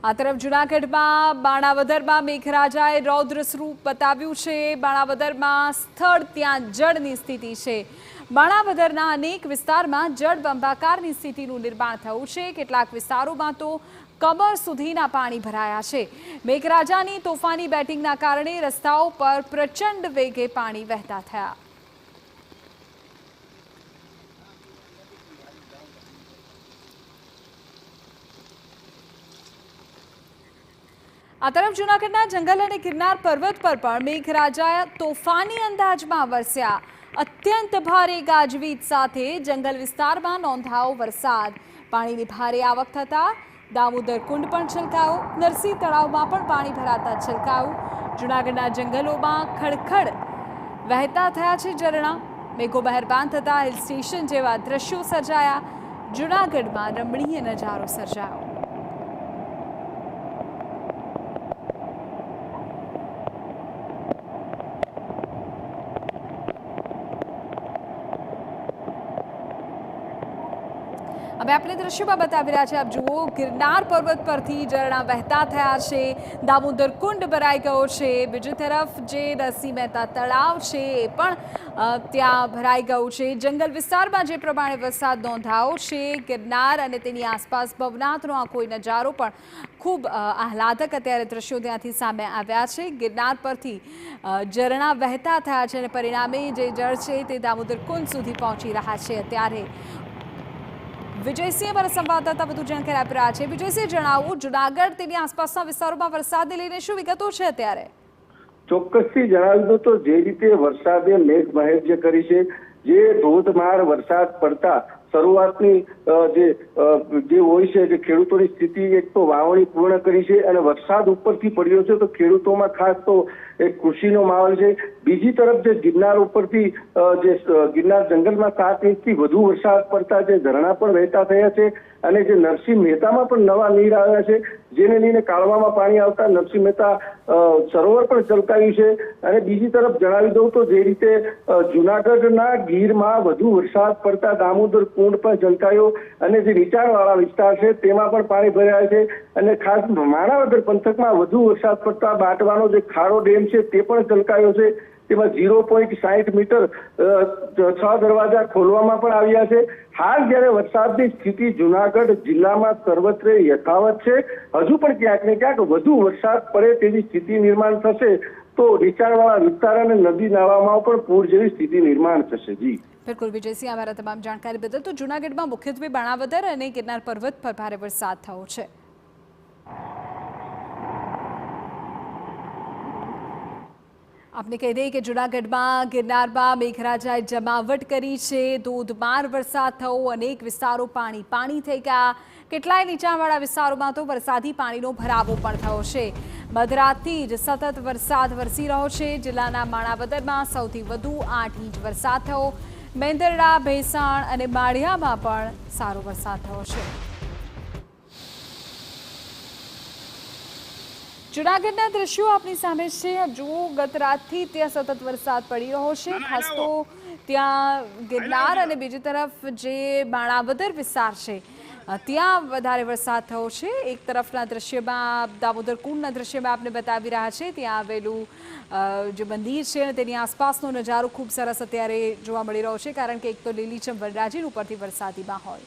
આ તરફ જૂનાગઢમાં બાણાવદરમાં મેઘરાજાએ રૌદ્ર સ્વરૂપ બતાવ્યું છે। બાણાવદરમાં સ્થળ ત્યાં જળની સ્થિતિ છે। બાણાવદરના અનેક વિસ્તારમાં જળબંબાકારની સ્થિતિનું નિર્માણ થયું છે। કેટલાક વિસ્તારોમાં તો કમર સુધીના પાણી ભરાયા છે। મેઘરાજાની તોફાની બેટિંગના કારણે રસ્તાઓ પર પ્રચંડ વેગે પાણી વહેતા થયા। આ તરફ જૂનાગઢના જંગલ અને ગિરનાર પર્વત પર પણ મેઘરાજા તોફાની અંદાજમાં વરસ્યા। અત્યંત ભારે ગાજવીજ સાથે જંગલ વિસ્તારમાં નોંધાયો વરસાદ। પાણીની ભારે આવક થતાં દામોદર કુંડ પણ છલકાયો। નરસિંહ તળાવમાં પણ પાણી ભરાતા છલકાયું। જૂનાગઢના જંગલોમાં ખડખડ વહેતા થયા છે ઝરણા। મેઘો મહેરબાન થતાં હિલ સ્ટેશન જેવા દ્રશ્યો સર્જાયા। જૂનાગઢમાં રમણીય નજારો સર્જાયો। અમે આપણે દ્રશ્યોમાં બતાવી રહ્યા છીએ। આપ જુઓ, ગિરનાર પર્વત પરથી ઝરણા વહેતા થયા છે। દામોદર કુંડ ભરાઈ ગયો છે। બીજી તરફ જે નરસિંહ મહેતા તળાવ છે એ પણ ત્યાં ભરાઈ ગયું છે। જંગલ વિસ્તારમાં જે પ્રમાણે વરસાદ નોંધાયો છે, ગિરનાર અને તેની આસપાસ ભવનાથનો આ કોઈ નજારો પણ ખૂબ આહલાદક અત્યારે દ્રશ્યો ત્યાંથી સામે આવ્યા છે। ગિરનાર પરથી ઝરણા વહેતા થયા છે અને પરિણામે જે જળ છે તે દામોદર કુંડ સુધી પહોંચી રહ્યા છે। અત્યારે વિજયસિંહ અમારા સંવાદદાતા વધુ જાણકારી આપી રહ્યા છે। વિજયસિંહ, જણાવો, જૂનાગઢ તેની આસપાસના વિસ્તારોમાં વરસાદને લઈને શું વિગતો છે અત્યારે? ચોક્કસથી જણાવી દો તો જે રીતે વરસાદે મેઘમહેર જે કરી છે, જે ધોધમાર વરસાદ પડતા શરૂઆતની જે હોય છે કે ખેડૂતોની સ્થિતિ એક તો વાવણી પૂર્ણ કરી છે અને વરસાદ ઉપરથી પડ્યો છે તો ખેડૂતોમાં ખાસ તો એક ખુશીનો માહોલ છે। બીજી તરફ જે ગિરનાર ઉપરથી જે ગિરનાર જંગલમાં 7 ઇંચથી વધુ વરસાદ પડતા જે ઝરણા પણ વહેતા થયા છે અને જે નરસિંહ મહેતામાં પણ નવા નીર આવ્યા છે, જેને લઈને કાળવામાં પાણી આવતા નરસિંહ મહેતા સરોવર પણ છલકાયું છે। અને બીજી તરફ જણાવી દઉં તો જે રીતે જૂનાગઢના ગીરમાં વધુ વરસાદ પડતા દામોદર કુંડ પણ છલકાયો અને જે નીચાણવાળા વિસ્તાર છે તેમાં પણ પાણી ભરાયા છે। અને ખાસ માણાવદર પંથકમાં વધુ વરસાદ પડતા બાટવાનો જે ખારો ડેમ છે તે પણ છલકાયો છે। તેમાં 0.60 મીટર 6 દરવાજા ખોલવામાં પણ આવ્યા છે। હાલ જ્યારે વરસાદની સ્થિતિ જૂનાગઢ જિલ્લામાં સર્વત્ર યથાવત છે। હજુ પણ ક્યાંક ને ક્યાંક વધુ વરસાદ પડે તેવી સ્થિતિ નિર્માણ થશે તો નીચાણવાળા વિસ્તાર અને નદી નાળામાં પણ પૂર જેવી સ્થિતિ નિર્માણ થશે। જી બિલકુલ વિજયસિંહ, અમારા તમામ જાણકારી બદલ। તો જૂનાગઢમાં મુખ્યત્વે બાણાવદર અને ગિરનાર પર્વત પર ભારે વરસાદ થયો છે। આપને કહી દઈએ કે જૂનાગઢમાં ગિરનારમાં મેઘરાજાએ જમાવટ કરી છે। ધોધમાર વરસાદ થયો, અનેક વિસ્તારો પાણી થઈ ગયા। કેટલાય નીચાણવાળા વિસ્તારોમાં તો વરસાદી પાણીનો ભરાવો પણ થયો છે। મધરાતથી જ સતત વરસાદ વરસી રહ્યો છે। જિલ્લાના માણાવદરમાં સૌથી વધુ 8 ઇંચ વરસાદ થયો। મેંદરડા, ભેસાણ અને માળિયામાં પણ સારો વરસાદ થયો છે। જૂનાગઢના દ્રશ્યો આપણી સામે છે। જુઓ, ગત રાતથી ત્યાં સતત વરસાદ પડી રહ્યો છે। ખાસ તો ત્યાં ગિરનાર અને બીજી તરફ જે બાણાવદર વિસ્તાર છે ત્યાં વધારે વરસાદ થયો છે। એક તરફના દ્રશ્યમાં દામોદર કુંડના દ્રશ્યમાં આપને બતાવી રહ્યા છે, ત્યાં આવેલું જે મંદિર છે અને તેની આસપાસનો નજારો ખૂબ સરસ અત્યારે જોવા મળી રહ્યો છે, કારણ કે એક તો લીલીછમ વનરાજી ઉપરથી વરસાદી માહોલ।